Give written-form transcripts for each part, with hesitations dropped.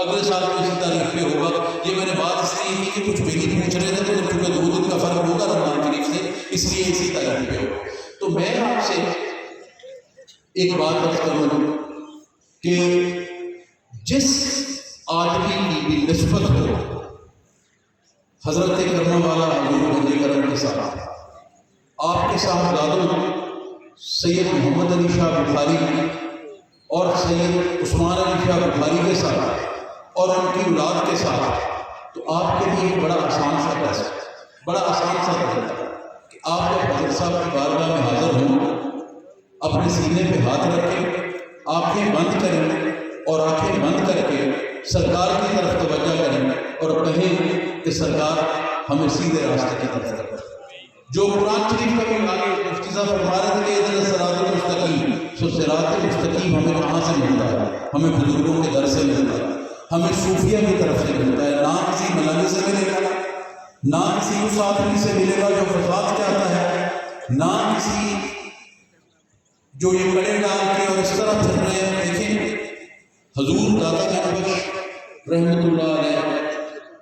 اگلے سال بھی اسی تاریخ پہ ہوگا. یہ میں نے بات اس لیے کی کہ کچھ میری پوچھ رہے تھے تو چونکہ 2 دن کا فرق ہوگا رمضان شریف سے، اس لیے اسی تاریخ پہ ہوگا. تو میں آپ سے ایک بات عرض کروں کہ جس آدمی کی بھی نسبت ہو حضرت کرم والا حضور گنج کرم کے ساتھ، آپ کے صاحبزادوں سید محمد علی شاہ بخاری اور سید عثمان علی شاہ بخاری کے ساتھ اور ان کی اولاد کے ساتھ، تو آپ کے لیے بڑا آسان سا پیسہ، بڑا آسان سا طریقہ کہ آپ جب حضرت صاحب کی بارگاہ میں حاضر ہوں، اپنے سینے پہ ہاتھ رکھیں، آنکھیں بند کریں اور آنکھیں بند کر کے سرکار کی طرف توجہ کریں اور کہیں کہ سرکار ہمیں سیدھے راستے کی طرف کریں. جو قرآن شریف کا بھی آگے مفتی صاحب فرما رہے تھے کہ ادھر صراط المستقیم، سو صراط المستقیم ہمیں کہاں سے ملتا ہے؟ ہمیں بزرگوں کے در سے ملتا ہے، ہمیں صوفیہ کی طرف سے ملتا ہے. نہ کسی ملانے سے ملے گا، نہ کسی اس آدمی سے ملے گا جو فساد چاہتا ہے، نہ کسی جو یہ کڑے ڈال کے اور اس طرح پھر رہے ہیں. دیکھیں حضور داتا جانبخش رحمۃ اللہ علیہ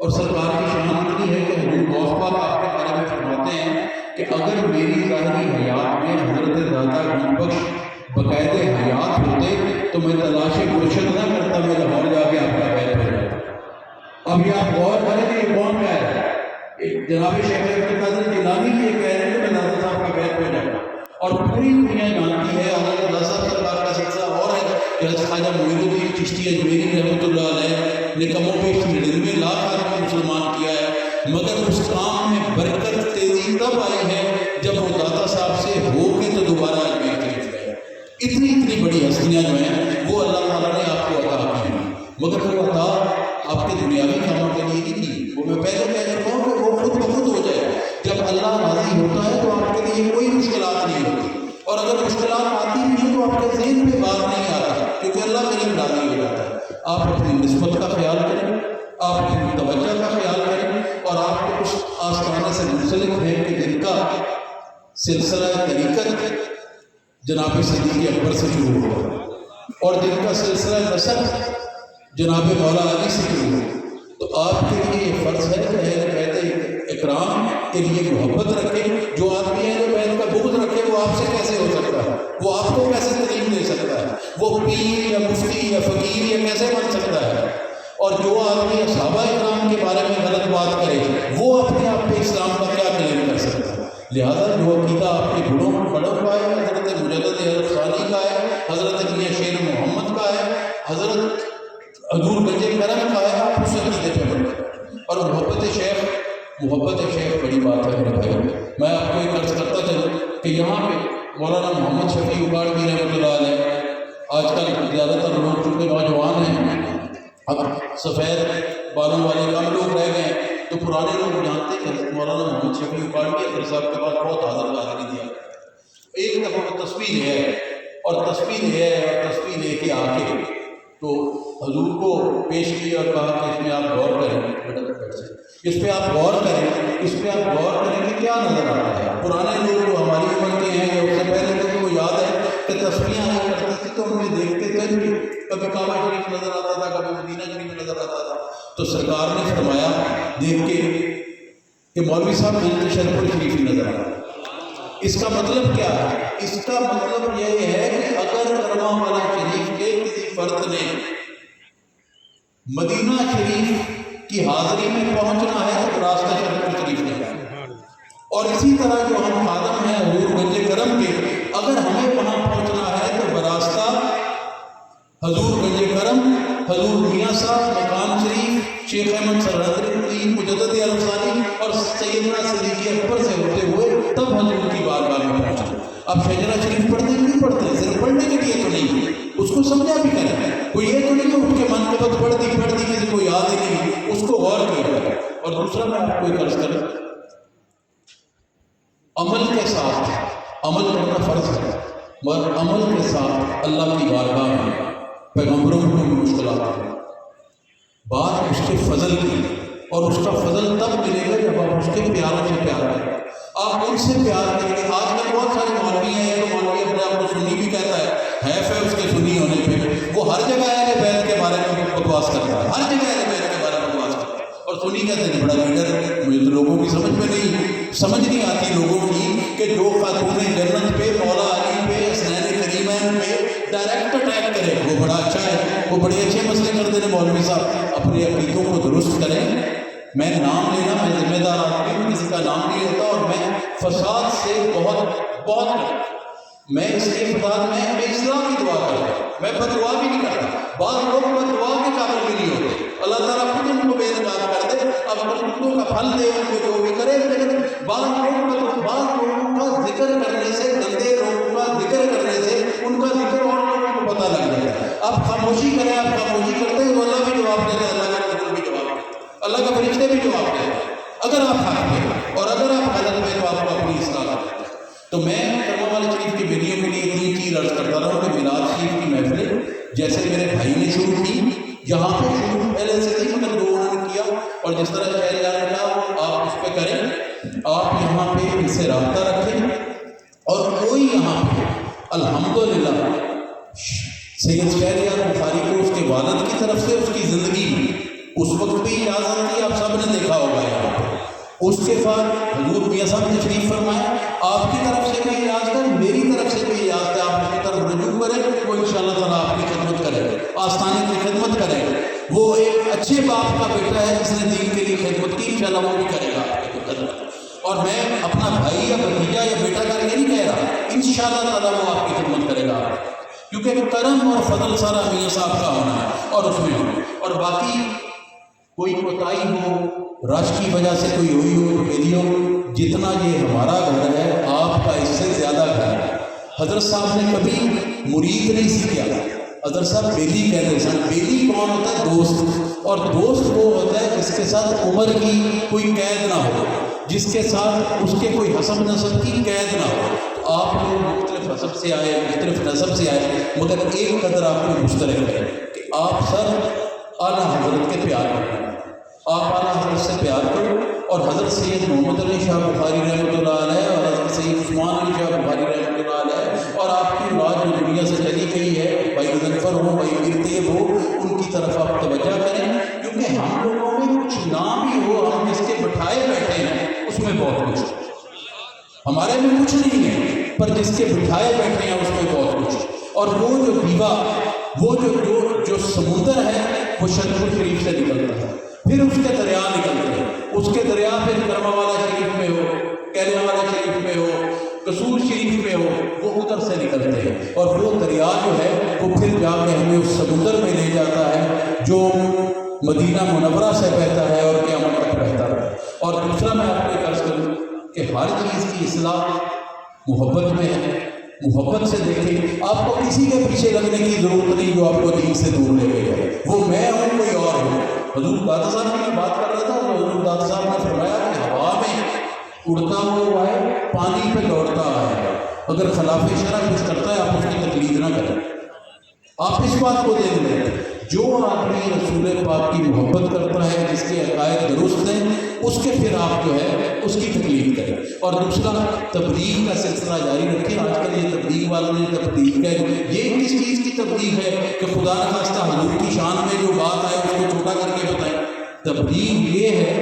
اور سرکار کی شان اتنی ہے کہ حضور غوث پاک آپ کے بارے میں فرماتے ہیں کہ اگر میری ظاہری حیات میں حضرت داتا جانبخش باقاعدہ حیات ہوتے تو میں تلاش مرشد نہ کرتا، میں لاہور جا کے آپ کا بیت ہو جاتا. اب یہ آپ غور کریں کہ یہ کون کہہ رہا ہے؟ جناب شیخ عبد القادر جیلانی یہ کہہ رہے ہیں کہ میں داتا صاحب کا بیت ہو جاتا. اور پوری دنیا جانتی ہے، حضرت اللہ صاحب سرکار کا سلسلہ اور ہے کہ حضرت خواجہ معین الدین چشتی اجمیری رحمۃ اللہ علیہ نے کم و بیش 99 لاکھ آدمی مسلمان کیا ہے، مگر اس کام میں برکت تیزی تب آئی ہے جب وہ داتا صاحب سے ہو کے تو دوبارہ اجمیر چلے گئے. اتنی بڑی ہستیاں جو ہیں وہ اللہ تعالیٰ نے آپ کو عطا کی ہیں، مگر وہ عطا آپ کے دنیاوی کاموں کے لیے نہیں کی. وہ میں پہلے کہہ چکا ہوں کہ وہ خود بخود ہو جائے. جب اللہ راضی ہوتا ہے تو آپ کے لیے کوئی مشکلات نہیں ہوتی، اور اگر مشکلات آتی بھی ہیں تو آپ کے ذہن پہ بات نہیں آتا کیونکہ اللہ کریم راضی ہو جاتا ہے. آپ اپنی نسبت کا خیال کریں، آپ اپنی توجہ کا خیال کریں، اور آپ کو کچھ آستانے سے منسلک ہیں کہ جن کا سلسلہ طریقت جناب صدیق اکبر سے شروع ہوا اور جن کا سلسلہ نسب جناب مولا علی سے شروع ہوا، تو آپ کے لیے یہ فرض ہے کہ اہل بیت اکرام کے لیے محبت رکھیں. جو آدمی اہل بیت کا بغض رکھے وہ آپ سے کیسے ہو سکتا ہے؟ وہ آپ کو کیسے تعلیم دے سکتا ہے؟ وہ پیر یا مفتی یا فقیر یا کیسے بن سکتا ہے؟ اور جو آدمی صحابہ اکرام کے بارے میں غلط بات کرے وہ اپنے آپ پہ اسلام کا کیا کلیم کر سکتا ہے؟ لہذا جو عقیدہ آپ کے بڑوں کا ہے، حضرت مجدد حضرت ثانی کا ہے، حضرت میاں شیر محمد کا ہے، حضرت حضور گنج کرم کا ہے، آپ اس عقیدے پہ بڑھیں. اور محبت شیخ بڑی بات ہے میرے بھائی. میں آپ کو ایک عرض کرتا چلوں کہ یہاں پہ مولانا محمد شفیع اکاڑوی رحمۃ اللہ علیہ، آج کل زیادہ تر لوگ چونکہ نوجوان ہیں، اب سفید بالوں والے کم لوگ رہ گئے، تو پرانے لوگ جانتے ہیں کہ مولانا محمد شفیع اکاڑوی اکبر صاحب کے پاس بہت حاضری دیا. ایک دفعہ تصویر ہے اور لے کے آ کے تو حضور کو پیش کیا اور کہا کہ اس میں آپ غور کریں، اس پہ آپ غور کریں کہ کیا نظر آتا ہے. پرانے لوگ جو ہماری عمر کے ہیں، اس سے پہلے لوگوں کو یاد ہے کہ تصویریں آیا کرتی تھی تو ہمیں دیکھتے تھے کبھی کعبہ شریف نظر آتا تھا، کبھی مدینہ شریف نظر آتا تھا. تو سرکار نے فرمایا دیکھ کے کہ مولوی صاحب میں شریف الشریف نظر آتا. اس کا مطلب کیا ہے؟ اس کا مطلب یہ ہے کہ اگر کرم والا شریف کے کسی فرد نے مدینہ شریف کی حاضری میں پہنچنا ہے تو راستہ شریف شریف نے ہے. اور اسی طرح جو ہم خادم ہیں حضور گنج کرم کے، اگر ہمیں وہاں پہنچنا ہے تو براستہ حضور گنج کرم، حضور میاں صاحب مقام شریف، شیخ احمد سرحدی مجدد ثانی اور سیدنا صدیق اکبر سے ہوتے ہوئے تب حضور کی بارگاہ میں پہنچے. اب شجرہ شریف پڑھتے نہیں پڑھتے، صرف پڑھنے کے لیے تو نہیں، اس کو سمجھا بھی کریں. کوئی یہ تو نہیں کہ اٹھ کے منقبت پڑھ دی کسی کو یاد ہی نہیں، اس کو غور کیا جائے. اور دوسرا میں آپ کو ایک عرض کروں، عمل کے ساتھ عمل کرنا فرض ہے، مگر عمل کے ساتھ اللہ کی بارگاہ میں پیغمبروں کو بھی مشکلات ہیں. بات اس کے فضل کی، اور اس کا فضل تب ملے گا جب آپ اس کے پیاروں سے پیار کریں. آپ ان سے پیار کریں گے. آج کل بہت سارے مولوی ہیں، ایک مولوی اپنے آپ کو سنی بھی کہتا ہے، حیف ہے اس کے سنی ہونے پہ. وہ ہر جگہ اہل بیت کے بارے میں بکواس کرتا ہے، ہر جگہ اہل بیت کے بارے میں بکواس کرتا ہے، اور سنی کہتے ہیں بڑا لیڈر ہے. مجھے تو لوگوں کی سمجھ نہیں آتی لوگوں کی کہ جو خاتون جنت پہ، مولا علی پہ، حسنین کریمین پہ ڈائریکٹ اٹیک کرے، وہ بڑا اچھا ہے، وہ بڑے اچھے مسئلے کرتے ہیں. مولوی صاحب اپنے عقیدوں کو درست کریں. میں نام لینا، میں ذمہ دار آدمی ہوں، کسی کا نام نہیں لیتا، اور میں فساد سے بہت میں اس لیے فساد میں اسلام کی دعا کرتا ہوں، میں بدعا بھی نہیں کرتا. بعض لوگ بدعا کے قابل بھی نہیں ہوتے، اللہ تعالیٰ خود ان کو بے نقاب کر دے، اب کتوں کا پھل دے ان کو جو بھی کرے. لیکن بعض لوگوں کا ذکر کرنے سے، گندے لوگوں کا ذکر کرنے سے ان کا ذکر اور لوگوں کو پتہ لگ جاتا ہے. آپ خاموشی کریں، آپ خاموشی کرتے ہیں تو اللہ بھی جواب دیتا ہے، اللہ کا رسول بھی جواب دیتا ہے، اللہ کا فرشتے بھی جواب دیتے ہیں. اگر آپ حق پہ اور اگر آپ غلط پہ تو آپ کو اپنی اصلاح کرتے ہیں. تو میں کرما والے شریف کی بیٹیوں کے لیے 3 چیز عرض کرتا رہا ہوں کہ میلاد شریف کی محفلیں جیسے میرے بھائی نے شروع کی، یہاں پہ شروع پہلے سے تھی مگر جو انہوں نے کیا، اور جس طرح شہریار نے کہا آپ اس پہ کریں. آپ یہاں پہ ان سے رابطہ رکھیں، اور کوئی یہاں پہ الحمدللہ سید شہریار بخاری کو اس کے والد کی طرف سے اس کی زندگی میں اس وقت بھی اجازت تھی، آپ سب نے دیکھا ہوگا یہاں پہ. اس کے بعد حضور میاں صاحب نے تشریف فرمایا، آپ کی طرف سے بھی اجازت ہے، میری طرف سے بھی اجازت ہے، آپ اس کی طرف رجوع کریں، وہ انشاءاللہ تعالیٰ آپ کی خدمت کرے گا، آستانے کی خدمت کرے گا. وہ ایک اچھے باپ کا بیٹا ہے جس نے دین کے لیے خدمت کی، انشاءاللہ وہ بھی کرے گا آپ کی خدمت. اور میں اپنا بھائی یا بھتیجا یا بیٹا کر کے نہیں کہہ رہا، انشاءاللہ تعالیٰ وہ آپ کی خدمت کرے گا، کیونکہ کرم اور فضل سارا میاں صاحب کا ہونا ہے اور اس میں ہونا. اور باقی کوئی کوتاہی ہو، رش کی وجہ سے کوئی ہوئی ہو، بیلیوں جتنا یہ ہمارا گھر ہے آپ کا اس سے زیادہ گھر ہے. حضرت صاحب نے کبھی مرید نہیں سیکھا، حضرت صاحب بیلی کہتے ہیں. بیلی کون ہوتا ہے؟ دوست. اور دوست وہ ہوتا ہے جس کے ساتھ عمر کی کوئی قید نہ ہو، جس کے ساتھ اس کے کوئی حسب نسب کی قید نہ ہو. تو آپ لوگ مختلف حسب سے آئے، مختلف نسب سے آئے، مگر ایک قدر آپ کو مشترک ہے کہ آپ سب اعلیٰ حضرت کے پیار کریں. آپ اعلیٰ حضرت سے پیار کرو، اور حضرت سید محمد علی شاہ بخاری رحمۃ اللہ علیہ اور حضرت سید عثمان علی شاہ بخاری رحمۃ اللہ علیہ اور آپ کی اولاد جو دنیا سے چلی گئی ہے، بھائی مظفر ہو، بھائی میر طیب ہو، ان کی طرف آپ توجہ کریں. کیونکہ ہم لوگوں میں کچھ نہ بھی ہو، ہم جس کے بٹھائے بیٹھے ہیں اس میں بہت کچھ ہے. ہمارے میں کچھ نہیں ہے، پر جس کے بٹھائے بیٹھے ہیں اس میں بہت کچھ ہے. اور وہ جو دیوا، وہ جو سمندر ہے وہ شرف شریف سے نکلتا ہے، پھر اس کے دریا نکلتے ہیں، اس کے دریا پھر کرما والا شریف میں ہو، کیرلا والا شریف میں ہو، قصور شریف میں ہو، وہ ادھر سے نکلتے ہیں. اور وہ دریا جو ہے وہ پھر جا کے ہمیں اس سمندر میں لے جاتا ہے جو مدینہ منورہ سے بہتا ہے اور قیامت تک بہتا ہے. اور دوسرا میں آپ کو عرض کروں کہ ہر چیز کی اصلاح محبت میں ہے. محبت سے دیکھیں، آپ کو کسی کے پیچھے لگنے کی ضرورت نہیں جو آپ کو دین سے دور لے گئے جائے، وہ میں ہوں کوئی اور ہوں. حضور دادا صاحب کی میں بات کر رہا تھا، تو حضور دادا صاحب نے فرمایا کہ ہوا میں اڑتا ہوا ہے، پانی پہ دوڑتا ہے، اگر خلاف شرع کچھ کرتا ہے آپ اس کی تقلید نہ کریں. آپ اس بات کو دیکھ لیں، جو آدمی رسول پاک کی محبت کرتا ہے، جس کے عقائد درست ہیں، اس کے پھر آپ جو ہے اس کی تکلیف کریں. اور دوسرا تبلیغ کا سلسلہ جاری رکھیں. آج کل یہ تبلیغ والوں نے تبلیغ ہے، یہ کس چیز کی تبلیغ ہے کہ خدا نخواستہ حضور کی شان میں جو بات آئے اس کو چھوٹا کر کے بتائیں. تبلیغ یہ ہے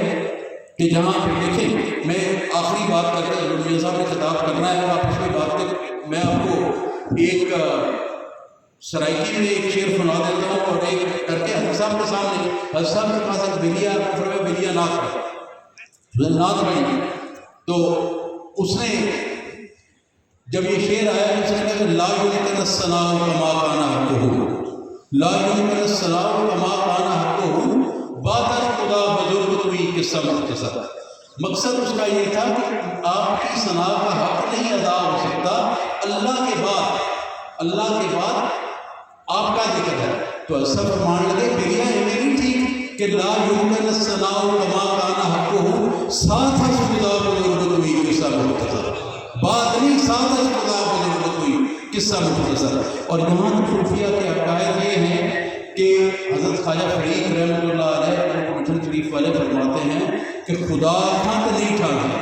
کہ جہاں پہ دیکھیں، میں آخری بات کر کے میاں صاحب نے خطاب کرنا ہے، آپ اس میں بات کر، میں آپ کو ایک سرائکی میں ایک شعر سنا دیتا ہوں اور ایک کر کے حضرت صاحب کے سامنے. حضرت صاحب کے پاس ایک بلیا کفر میں بلیا نعت بنی، تو اس نے جب یہ شعر آیا اس نے کہا کہ لا یمکن الثناء کما کان حقہ، لا یمکن الثناء کما کان حقہ بات خدا بزرگ توئی قصہ مختصر. مقصد اس کا یہ تھا کہ آپ کی ثنا کا حق نہیں ادا ہو سکتا اللہ کے بعد آپ کا ذکر ہے. تو سب مان لگے بلیا یہ نہیں ٹھیک کہ لا یمکن الثناء کما کان حقہ، ساتھ ہی خدا بزرگ توئی قصہ مختصر، بات نہیں ساتھ ہی خدا بزرگ توئی قصہ مختصر. اور یہاں صوفیہ کے عقائد یہ ہیں کہ حضرت خواجہ فرید رحمۃ اللہ علیہ مٹھن شریف والے فرماتے ہیں کہ خدا کھانت نہیں ٹھاکے،